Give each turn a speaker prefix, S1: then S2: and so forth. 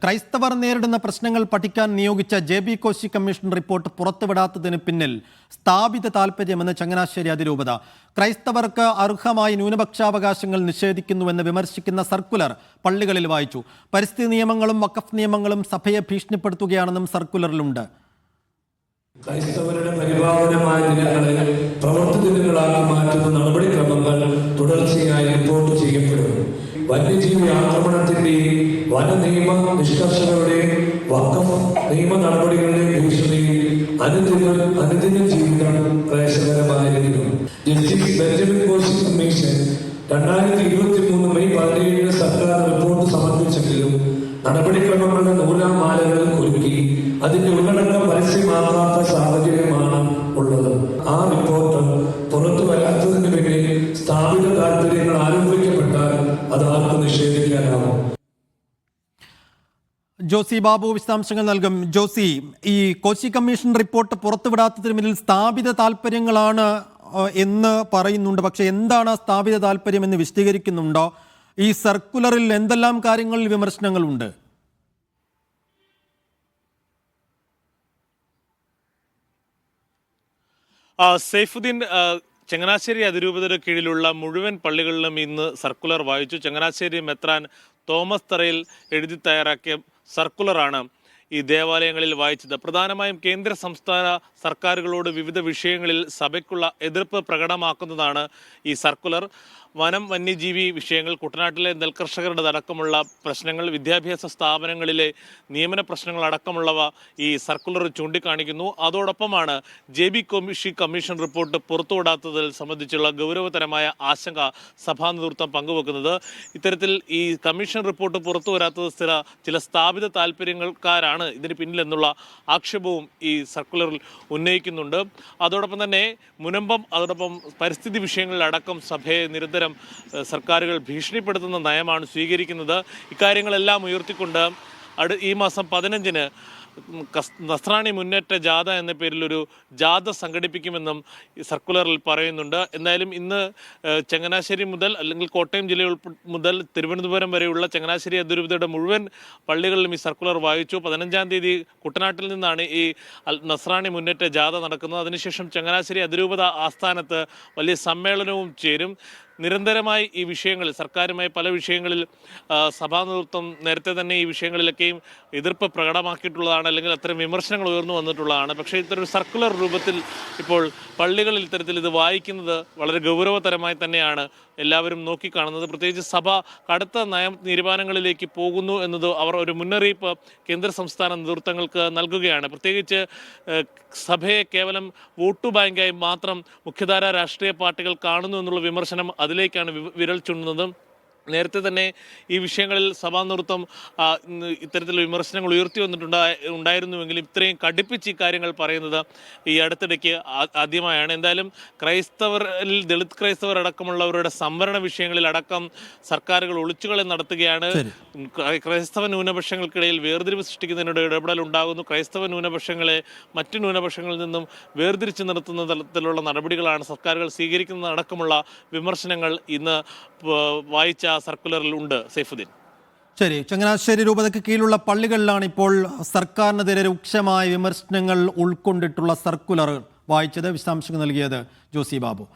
S1: ക്രൈസ്തവർ നേരിടുന്ന പ്രശ്നങ്ങൾ പഠിക്കാൻ നിയോഗിച്ച ജെ.ബി. കോശി കമ്മീഷൻ റിപ്പോർട്ട് പുറത്തുവിടാത്തതിന് പിന്നിൽ സ്ഥാപിത താൽപര്യമെന്ന് ചങ്ങനാശ്ശേരി അതിരൂപത. ക്രൈസ്തവർക്ക് അർഹമായ ന്യൂനപക്ഷാവകാശങ്ങൾ നിഷേധിക്കുന്നുവെന്ന് വിമർശിക്കുന്ന സർക്കുലർ പള്ളികളിൽ വായിച്ചു. പരിസ്ഥിതി നിയമങ്ങളും വഖഫ് നിയമങ്ങളും സഭയെ ഭീഷണിപ്പെടുത്തുകയാണെന്നും സർക്കുലറിലുണ്ട്.
S2: ക്രൈസ്തവരുടെ പരിപാലനമായ ദിനങ്ങളെ പ്രവൃത്തി ദിനങ്ങളാക്കി മാറ്റുന്ന നടപടിക്രമങ്ങൾ തുടർച്ചയായി റിപ്പോർട്ട് ചെയ്യപ്പെടുന്നു. വന്യജീവി ആക്രമണത്തിന്റെയും വനനിയമ നിഷ്കർഷകളുടെയും വഖഫ് നിയമ നടപടികളുടെയും ഭീഷണിയിൽ അനുദിന ജീവിതം ക്ലേശകരമായിരുന്നു. Justice Benjamin Koshy commission 2023 May 17 സർക്കാർ റിപ്പോർട്ട് സമർപ്പിച്ചെങ്കിലും നടപടിക്രമങ്ങളുടെ നൂലാമാലകൾ കുരുക്കി അതിന്റെ ഉള്ളടക്കം പരസ്യമാകാത്ത സാഹചര്യമാണ് ഉള്ളത്. ആ റിപ്പോർട്ട് പുറത്തു വരാത്തതിന് പിന്നിൽ സ്ഥാപിത താല്പര്യങ്ങൾ ആരോപിക്കപ്പെട്ടാൽ അത് ആർക്കും നിഷേധിക്കാനാവും.
S1: ജോസി ബാബു വിശദാംശങ്ങൾ നൽകും. ജോസി, ഈ കോശി കമ്മീഷൻ റിപ്പോർട്ട് പുറത്തുവിടാത്തതിന് പിന്നിൽ സ്ഥാപിത താല്പര്യങ്ങളാണ് എന്ന് പറയുന്നുണ്ട്. പക്ഷെ എന്താണ് സ്ഥാപിത താല്പര്യം എന്ന് വിശദീകരിക്കുന്നുണ്ടോ? ഈ സർക്കുലറിൽ എന്തെല്ലാം കാര്യങ്ങളിൽ വിമർശനങ്ങളുണ്ട്?
S3: സൈഫുദ്ദീൻ, ചങ്ങനാശ്ശേരി അതിരൂപതയുടെ കീഴിലുള്ള മുഴുവൻ പള്ളികളിലും ഇന്ന് സർക്കുലർ വായിച്ചു. ചങ്ങനാശ്ശേരി മെത്രാൻ തോമസ് തറയിൽ എഴുതി തയ്യാറാക്കിയ സർക്കുലറാണ് ഈ ദേവാലയങ്ങളിൽ വായിച്ചത്. പ്രധാനമായും കേന്ദ്ര സംസ്ഥാന സർക്കാരുകളോട് വിവിധ വിഷയങ്ങളിൽ സഭയ്ക്കുള്ള എതിർപ്പ് പ്രകടമാക്കുന്നതാണ് ഈ സർക്കുലർ. വനം വന്യജീവി വിഷയങ്ങൾ, കുട്ടനാട്ടിലെ നെൽകർഷകരുടെ അടക്കമുള്ള പ്രശ്നങ്ങൾ, വിദ്യാഭ്യാസ സ്ഥാപനങ്ങളിലെ നിയമന പ്രശ്നങ്ങൾ അടക്കമുള്ളവ ഈ സർക്കുലർ ചൂണ്ടിക്കാണിക്കുന്നു. അതോടൊപ്പമാണ് ജെ.ബി. കോശി കമ്മീഷൻ റിപ്പോർട്ട് പുറത്തുവിടാത്തതിൽ സംബന്ധിച്ചുള്ള ഗൗരവതരമായ ആശങ്ക സഭാ നേതൃത്വം പങ്കുവെക്കുന്നത്. ഇത്തരത്തിൽ ഈ കമ്മീഷൻ റിപ്പോർട്ട് പുറത്തു വരാത്തത് ചില സ്ഥാപിത താല്പര്യങ്ങൾക്കാരാണ് ഇതിന് പിന്നിലെന്നുള്ള ആക്ഷേപവും ഈ സർക്കുലറിൽ ഉന്നയിക്കുന്നുണ്ട്. അതോടൊപ്പം തന്നെ മുനമ്പം, അതോടൊപ്പം പരിസ്ഥിതി വിഷയങ്ങളിലടക്കം സഭയെ നിരന്തരം സർക്കാരുകൾ ഭീഷണിപ്പെടുത്തുന്ന നയമാണ് സ്വീകരിക്കുന്നത്. ഇക്കാര്യങ്ങളെല്ലാം ഉയർത്തിക്കൊണ്ട് ഈ മാസം 15-ന് നസ്രാണി മുന്നേറ്റ ജാഥ എന്ന പേരിൽ ഒരു ജാഥ സംഘടിപ്പിക്കുമെന്നും സർക്കുലറിൽ പറയുന്നുണ്ട്. എന്തായാലും ഇന്ന് ചങ്ങനാശ്ശേരി മുതൽ അല്ലെങ്കിൽ കോട്ടയം ജില്ല മുതൽ തിരുവനന്തപുരം വരെയുള്ള ചങ്ങനാശ്ശേരി അതിരൂപതയുടെ മുഴുവൻ പള്ളികളിലും ഈ സർക്കുലർ വായിച്ചു. 15-ാം തീയതി കുട്ടനാട്ടിൽ നിന്നാണ് ഈ നസ്രാണി മുന്നേറ്റ ജാഥ നടക്കുന്നത്. അതിനുശേഷം ചങ്ങനാശ്ശേരി അതിരൂപത ആസ്ഥാനത്ത് വലിയ സമ്മേളനവും ചേരും. നിരന്തരമായി ഈ വിഷയങ്ങളിൽ, സർക്കാരുമായി പല വിഷയങ്ങളിൽ സഭാ നേതൃത്വം നേരത്തെ തന്നെ ഈ വിഷയങ്ങളിലൊക്കെയും എതിർപ്പ് പ്രകടമാക്കിയിട്ടുള്ളതാണ്, അല്ലെങ്കിൽ അത്തരം വിമർശനങ്ങൾ ഉയർന്നു വന്നിട്ടുള്ളതാണ്. പക്ഷേ ഇത്തരം സർക്കുലർ രൂപത്തിൽ ഇപ്പോൾ പള്ളികളിൽ ഇത്തരത്തിൽ ഇത് വായിക്കുന്നത് വളരെ ഗൗരവതരമായി തന്നെയാണ് എല്ലാവരും നോക്കിക്കാണുന്നത്. പ്രത്യേകിച്ച് സഭ കടുത്ത നയ തീരുമാനങ്ങളിലേക്ക് പോകുന്നു എന്നത് അവർ ഒരു മുന്നറിയിപ്പ് കേന്ദ്ര സംസ്ഥാന നേതൃത്വങ്ങൾക്ക് നൽകുകയാണ്. പ്രത്യേകിച്ച് സഭയെ കേവലം വോട്ട് ബാങ്കായി മാത്രം മുഖ്യധാര രാഷ്ട്രീയ പാർട്ടികൾ കാണുന്നു എന്നുള്ള വിമർശനം അതിലേക്കാണ് വിരൽ ചൂണ്ടുന്നത്. നേരത്തെ തന്നെ ഈ വിഷയങ്ങളിൽ സഭാ നേതൃത്വം ഇത്തരത്തിൽ വിമർശനങ്ങൾ ഉയർത്തി ഉണ്ടായിരുന്നുവെങ്കിലും ഇത്രയും കടുപ്പിച്ച് ഈ കാര്യങ്ങൾ പറയുന്നത് ഈ അടുത്തിടയ്ക്ക് ആദ്യമായാണ്. എന്തായാലും ക്രൈസ്തവരിൽ ദളിത് ക്രൈസ്തവർ അടക്കമുള്ളവരുടെ സംവരണ വിഷയങ്ങളിൽ അടക്കം സർക്കാരുകൾ ഒളിച്ചുകളി നടത്തുകയാണ്. ക്രൈസ്തവ ന്യൂനപക്ഷങ്ങൾക്കിടയിൽ വേർതിരിവ് സൃഷ്ടിക്കുന്നതിനോട് ഇടപെടൽ ഉണ്ടാകുന്നു. ക്രൈസ്തവ ന്യൂനപക്ഷങ്ങളെ മറ്റു ന്യൂനപക്ഷങ്ങളിൽ നിന്നും വേർതിരിച്ച് നിർത്തുന്ന തരത്തിലുള്ള നടപടികളാണ് സർക്കാരുകൾ സ്വീകരിക്കുന്നത് അടക്കമുള്ള വിമർശനങ്ങൾ ഇന്ന് വായിച്ച സർക്കുലറിൽ ഉണ്ട്. സൈഫുദ്ദീൻ,
S1: ശരി. ചങ്ങനാശ്ശേരി രൂപതയ്ക്ക് കീഴിലുള്ള പള്ളികളിലാണ് ഇപ്പോൾ സർക്കാരിനെതിരെ രൂക്ഷമായ വിമർശനങ്ങൾ ഉൾക്കൊണ്ടിട്ടുള്ള സർക്കുലർ വായിച്ചത്. വിശദാംശങ്ങൾ നൽകിയത് ജോസി ബാബു.